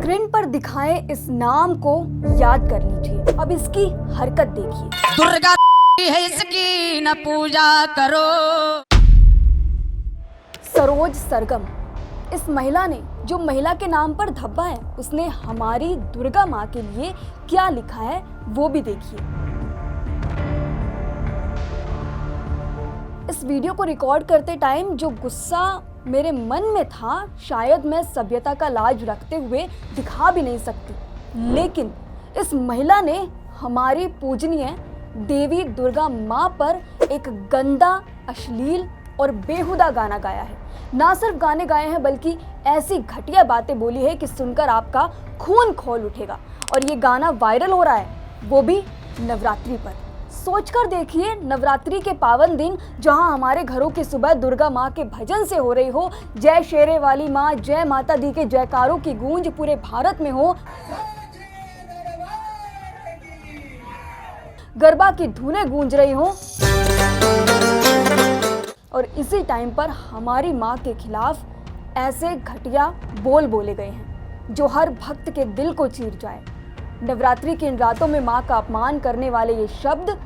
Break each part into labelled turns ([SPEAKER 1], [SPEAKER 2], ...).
[SPEAKER 1] Screen पर दिखाए इस नाम को याद कर लीजिए। अब इसकी हरकत देखिए।
[SPEAKER 2] दुर्गा है इसकी न पूजा करो।
[SPEAKER 1] सरोज सरगम, इस महिला ने जो महिला के नाम पर धब्बा है, उसने हमारी दुर्गा माँ के लिए क्या लिखा है वो भी देखिए। इस वीडियो को रिकॉर्ड करते टाइम जो गुस्सा मेरे मन में था, शायद मैं सभ्यता का लाज रखते हुए दिखा भी नहीं सकती, लेकिन इस महिला ने हमारी पूजनीय देवी दुर्गा माँ पर एक गंदा, अश्लील और बेहुदा गाना गाया है। ना सिर्फ गाने गाए हैं बल्कि ऐसी घटिया बातें बोली है कि सुनकर आपका खून खौल उठेगा। और ये गाना वायरल हो रहा है, वो भी नवरात्रि पर। सोचकर देखिए, नवरात्रि के पावन दिन जहां हमारे घरों की सुबह दुर्गा माँ के भजन से हो रही हो, जय शेरे वाली माँ, जय माता दी के जयकारों की गूंज पूरे भारत में हो, गरबा की धुनें गूंज रही हो, और इसी टाइम पर हमारी माँ के खिलाफ ऐसे घटिया बोल बोले गए हैं जो हर भक्त के दिल को चीर जाए। नवरात्रि की इन रातों में माँ का अपमान करने वाले ये शब्द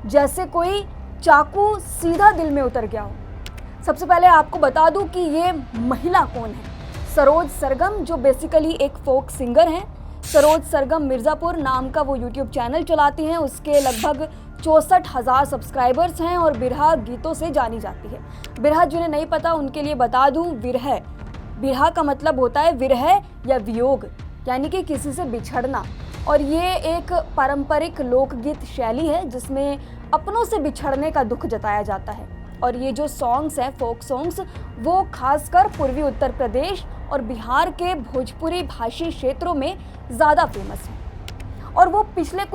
[SPEAKER 1] जैसे कोई चाकू सीधा दिल में उतर गया हो। सबसे पहले आपको बता दूं कि ये महिला कौन है। सरोज सरगम, जो बेसिकली एक फोक सिंगर हैं। सरोज सरगम मिर्ज़ापुर नाम का वो यूट्यूब चैनल चलाती हैं। उसके लगभग 64,000 सब्सक्राइबर्स हैं और बिरहा गीतों से जानी जाती है। बिरहा जिन्हें नहीं पता उनके लिए बता दूं, बिरहा का मतलब होता है विरह या वियोग, यानी कि किसी से बिछड़ना। और ये एक पारंपरिक लोकगीत शैली है जिसमें अपनों से बिछड़ने का दुख जताया जाता है। और ये जो सॉन्ग्स हैं, फोक सॉन्ग्स, वो खासकर पूर्वी उत्तर प्रदेश और बिहार के भोजपुरी भाषी क्षेत्रों में ज़्यादा फेमस हैं। और वो पिछले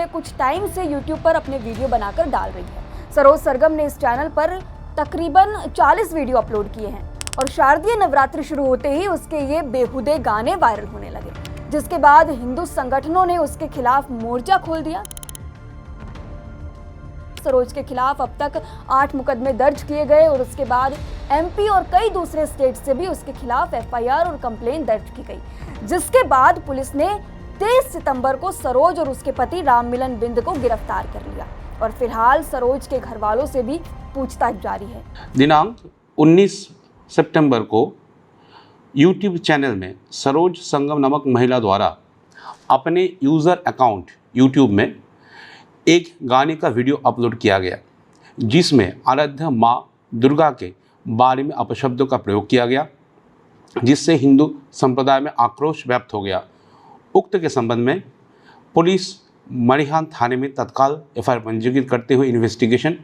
[SPEAKER 1] कुछ टाइम से यूट्यूब पर अपने वीडियो बनाकर डाल रही है। सरोज सरगम ने इस चैनल पर तकरीबन 40 वीडियो अपलोड किए हैं और शारदीय नवरात्रि शुरू होते ही उसके ये बेहुदे गाने वायरल होने लगे, जिसके बाद हिंदू संगठनों ने उसके खिलाफ मोर्चा खोल दिया। सरोज के खिलाफ अब तक 8 मुकदमे दर्ज किए गए और उसके बाद एमपी और कई दूसरे स्टेट से भी उसके खिलाफ एफआईआर और कंप्लेंट दर्ज की गई, जिसके बाद पुलिस ने 23 सितंबर को सरोज और उसके पति राममिलन बिंद को गिरफ्तार कर लिया और फिलहाल सरोज के घर वालों से भी पूछताछ जारी है।
[SPEAKER 3] दिनांक 19 सितंबर को यूट्यूब चैनल में सरोज संगम नामक महिला द्वारा अपने यूज़र अकाउंट यूट्यूब में एक गाने का वीडियो अपलोड किया गया, जिसमें आराध्य माँ दुर्गा के बारे में अपशब्दों का प्रयोग किया गया, जिससे हिंदू संप्रदाय में आक्रोश व्याप्त हो गया। उक्त के संबंध में पुलिस मरिहान थाने में तत्काल एफआईआर पंजीकृत करते हुए इन्वेस्टिगेशन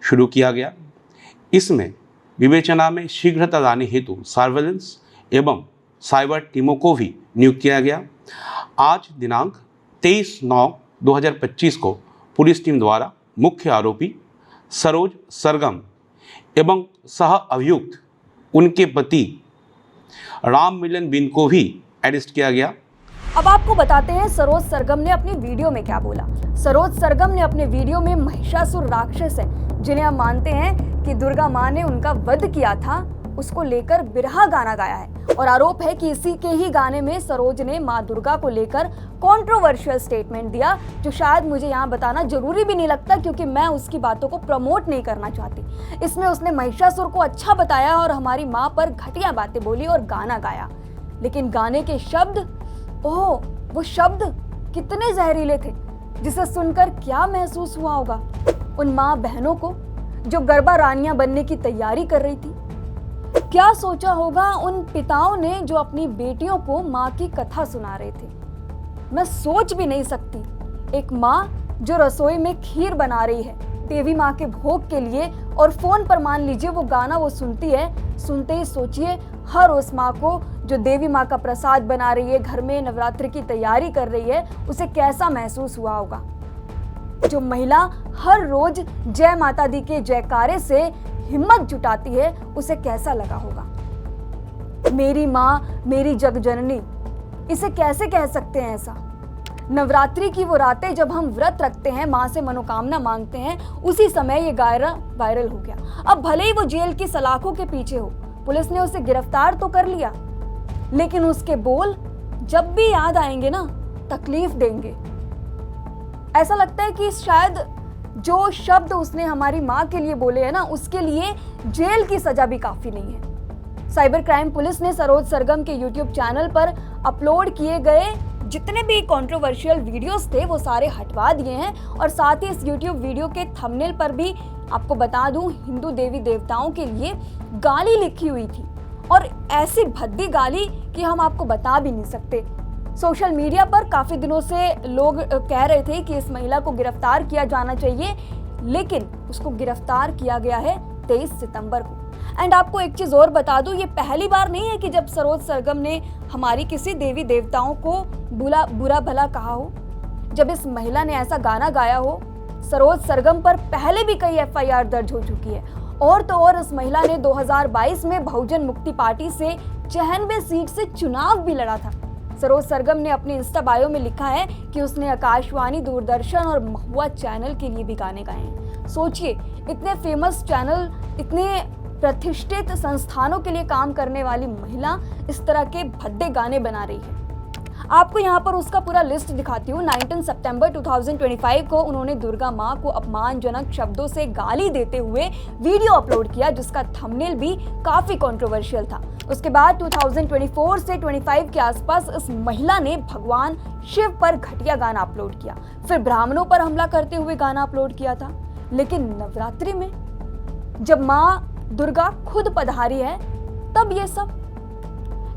[SPEAKER 3] शुरू किया गया। इसमें विवेचना में शीघ्रता लाने हेतु सर्वेलेंस एवं साइबर टीमों को भी नियुक्त किया गया। आज दिनांक 23/9/2025 को पुलिस टीम द्वारा मुख्य आरोपी सरोज सरगम एवं सह अभियुक्त उनके पति राममिलन बिन को भी अरेस्ट किया गया।
[SPEAKER 1] अब आपको बताते हैं सरोज सरगम ने अपनी वीडियो में क्या बोला। सरोज सरगम ने अपने वीडियो में महिषासुर राक्षस है, जिन्हें हम मानते हैं कि दुर्गा माँ ने उनका वध किया था, उसको लेकर बिरहा गाना गाया है। और आरोप है कि इसी के ही गाने में सरोज ने माँ दुर्गा को लेकर कंट्रोवर्शियल स्टेटमेंट दिया, जो शायद मुझे यहाँ बताना जरूरी भी नहीं लगता क्योंकि मैं उसकी बातों को प्रमोट नहीं करना चाहती। इसमें उसने महिषासुर को अच्छा बताया और हमारी माँ पर घटिया बातें बोली और गाना गाया, लेकिन गाने के शब्द, ओह वो शब्द कितने जहरीले थे, जिसे सुनकर क्या महसूस हुआ होगा उन माँ बहनों को जो गरबा रानियां बनने की तैयारी कर रही थी। क्या सोचा होगा उन पिताओं ने जो अपनी बेटियों को माँ की कथा सुना रहे थे। मैं सोच भी नहीं सकती, एक माँ जो रसोई में खीर बना रही है देवी माँ के भोग के लिए और फोन पर मान लीजिए वो गाना वो सुनती है, सुनते ही सोचिए हर उस माँ को जो देवी माँ का प्रसाद बना रही है, घर में नवरात्रि की तैयारी कर रही है, उसे कैसा महसूस हुआ होगा। जो महिला हर रोज जय माता दी के जयकारे से हिम्मत जुटाती है, उसे कैसा लगा होगा। मेरी माँ मेरी जग जननी, इसे कैसे कह सकते हैं ऐसा। नवरात्रि की वो रातें जब हम व्रत रखते हैं, माँ से मनोकामना मांगते हैं, उसी समय ये गाना वायरल हो गया। अब भले ही वो जेल की सलाखों के पीछे हो, पुलिस ने उसे गिरफ्तार तो कर लिया, लेकिन उसके बोल जब भी याद आएंगे ना तकलीफ देंगे। ऐसा लगता है कि शायद जो शब्द उसने हमारी माँ के लिए बोले हैं ना, उसके लिए जेल की सजा भी काफी नहीं है। साइबर क्राइम पुलिस ने सरोज सरगम के यूट्यूब चैनल पर अपलोड किए गए जितने भी कंट्रोवर्शियल वीडियोस थे वो सारे हटवा दिए हैं, और साथ ही इस यूट्यूब वीडियो के थंबनेल पर भी आपको बता दूं हिंदू देवी देवताओं के लिए गाली लिखी हुई थी, और ऐसी भद्दी गाली कि हम आपको बता भी नहीं सकते। सोशल मीडिया पर काफी दिनों से लोग कह रहे थे कि इस महिला को गिरफ्तार किया जाना चाहिए, लेकिन उसको गिरफ्तार किया गया है 23 सितंबर को। एंड आपको एक चीज और बता दूं, ये पहली बार नहीं है कि जब सरोज सरगम ने हमारी किसी देवी देवताओं को बुरा भला कहा हो। जब इस महिला ने ऐसा गाना गाया हो, सरोज सरगम पर पहले भी कई FIR दर्ज हो चुकी है। और तो और इस महिला ने 2022 में बहुजन मुक्ति पार्टी से 96 सीट से चुनाव भी लड़ा था। सरोज सरगम ने अपने इंस्टा बायो में लिखा है कि उसने आकाशवाणी, दूरदर्शन और महुआ चैनल के लिए भी गाने गाए हैं। सोचिए, इतने फेमस चैनल, इतने प्रतिष्ठित संस्थानों के लिए काम करने वाली महिला इस तरह के भद्दे गाने बना रही है। आपको यहाँ पर उसका पूरा लिस्ट दिखाती हूँ। 19 सितंबर 2025 को उन्होंने दुर्गा माँ को अपमानजनक शब्दों से गाली देते हुए वीडियो अपलोड किया, जिसका थंबनेल भी काफी कंट्रोवर्शियल था। उसके बाद 2024 से 25 के आसपास इस महिला ने भगवान शिव पर घटिया गाना अपलोड किया, फिर ब्राह्मणों पर हमला करते हुए गाना अपलोड किया था। लेकिन नवरात्रि में जब माँ दुर्गा खुद पधारी है तब ये सब।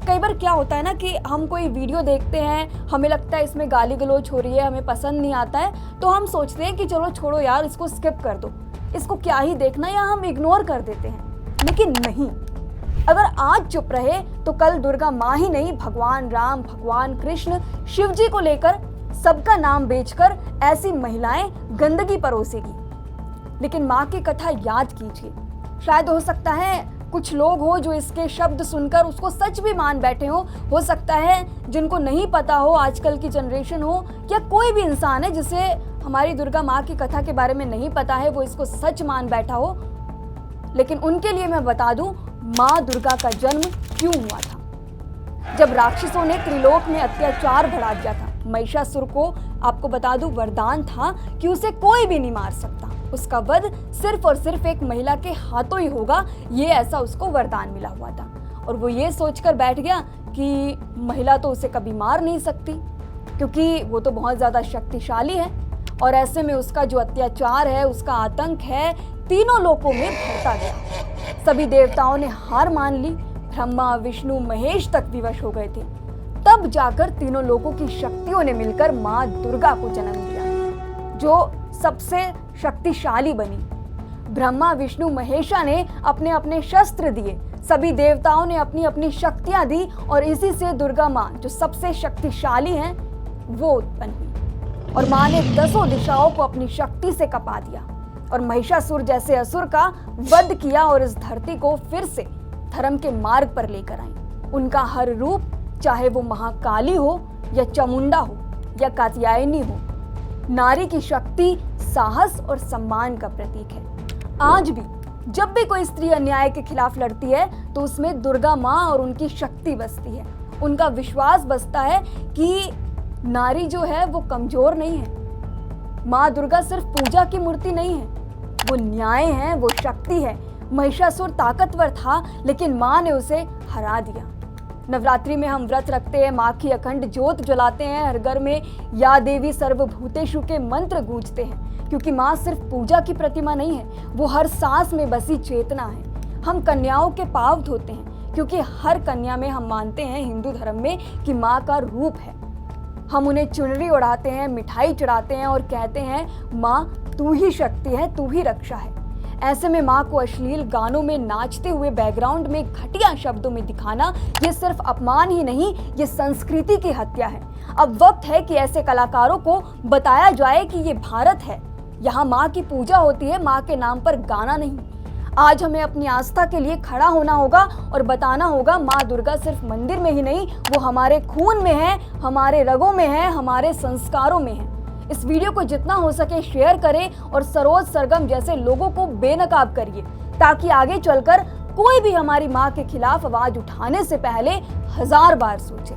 [SPEAKER 1] कई बार क्या होता है ना कि हम कोई वीडियो देखते हैं, हमें लगता है इसमें गाली गलौज हो रही है, हमें पसंद नहीं आता है, तो हम सोचते हैं कि चलो छोड़ो यार, इसको स्किप कर दो, इसको क्या ही देखना, या हम इग्नोर कर देते हैं। लेकिन नहीं, अगर आज चुप रहे तो कल दुर्गा माँ ही नहीं, भगवान राम, भगवान कृष्ण, शिव जी को लेकर सबका नाम बेचकर ऐसी महिलाएं गंदगी परोसेगी। लेकिन माँ की कथा याद कीजिए, शायद हो सकता है कुछ लोग हो जो इसके शब्द सुनकर उसको सच भी मान बैठे हो सकता है जिनको नहीं पता हो, आजकल की जनरेशन हो, या कोई भी इंसान है जिसे हमारी दुर्गा माँ की कथा के बारे में नहीं पता है, वो इसको सच मान बैठा हो। लेकिन उनके लिए मैं बता दूं, माँ दुर्गा का जन्म क्यों हुआ था। जब राक्षसों ने त्रिलोक में अत्याचार बढ़ा दिया था, महिषासुर को आपको बता दूं वरदान था कि उसे कोई भी नहीं मार सकता, उसका वध सिर्फ और सिर्फ एक महिला के हाथों ही होगा, ये ऐसा उसको वरदान मिला हुआ था। और वो ये सोचकर बैठ गया कि महिला तो उसे कभी मार नहीं सकती, क्योंकि वो तो बहुत ज़्यादा शक्तिशाली है। और ऐसे में उसका जो अत्याचार है, उसका आतंक है, तीनों लोकों में भरता गया। सभी देवताओं ने हार मान ली, ब्रह्मा, विष्णु, महेश तक विवश हो गए थे। तब जाकर तीनों लोगों की शक्तियों ने मिलकर माँ दुर्गा को जन्म दिया, जो सबसे शक्तिशाली बनी। ब्रह्मा, विष्णु, महेशा ने अपने अपने शस्त्र दिए, सभी देवताओं ने अपनी अपनी शक्तियां दी, और इसी से दुर्गा माँ जो सबसे शक्तिशाली हैं वो उत्पन्न हुई। और माँ ने 10 दिशाओं को अपनी शक्ति से कपा दिया और महिषासुर जैसे असुर का वध किया, और इस धरती को फिर से धर्म के मार्ग पर लेकर आई। उनका हर रूप, चाहे वो महाकाली हो या चामुंडा हो या कात्यायनी हो, नारी की शक्ति, साहस और सम्मान का प्रतीक है। आज भी जब भी कोई स्त्री अन्याय के खिलाफ लड़ती है तो उसमें दुर्गा माँ और उनकी शक्ति बसती है। उनका विश्वास बसता है कि नारी जो है वो कमजोर नहीं है। माँ दुर्गा सिर्फ पूजा की मूर्ति नहीं है, वो न्याय है, वो शक्ति है। महिषासुर ताकतवर था, लेकिन माँ ने उसे हरा दिया। नवरात्रि में हम व्रत रखते हैं, माँ की अखंड ज्योत जलाते हैं, हर घर में या देवी सर्वभूतेषु के मंत्र गूंजते हैं, क्योंकि माँ सिर्फ पूजा की प्रतिमा नहीं है, वो हर सांस में बसी चेतना है। हम कन्याओं के पाँव धोते हैं, क्योंकि हर कन्या में हम मानते हैं हिंदू धर्म में कि माँ का रूप है। हम उन्हें चुनरी उड़ाते हैं, मिठाई चढ़ाते हैं और कहते हैं माँ तू ही शक्ति है, तू ही रक्षा है। ऐसे में माँ को अश्लील गानों में नाचते हुए बैकग्राउंड में घटिया शब्दों में दिखाना, ये सिर्फ अपमान ही नहीं, ये संस्कृति की हत्या है। अब वक्त है कि ऐसे कलाकारों को बताया जाए कि ये भारत है, यहाँ माँ की पूजा होती है, माँ के नाम पर गाना नहीं। आज हमें अपनी आस्था के लिए खड़ा होना होगा और बताना होगा माँ दुर्गा सिर्फ मंदिर में ही नहीं, वो हमारे खून में है, हमारे रगों में है, हमारे संस्कारों में है। इस वीडियो को जितना हो सके शेयर करें और सरोज सरगम जैसे लोगों को बेनकाब करिए, ताकि आगे चलकर कोई भी हमारी माँ के खिलाफ आवाज उठाने से पहले 1000 बार सोचे।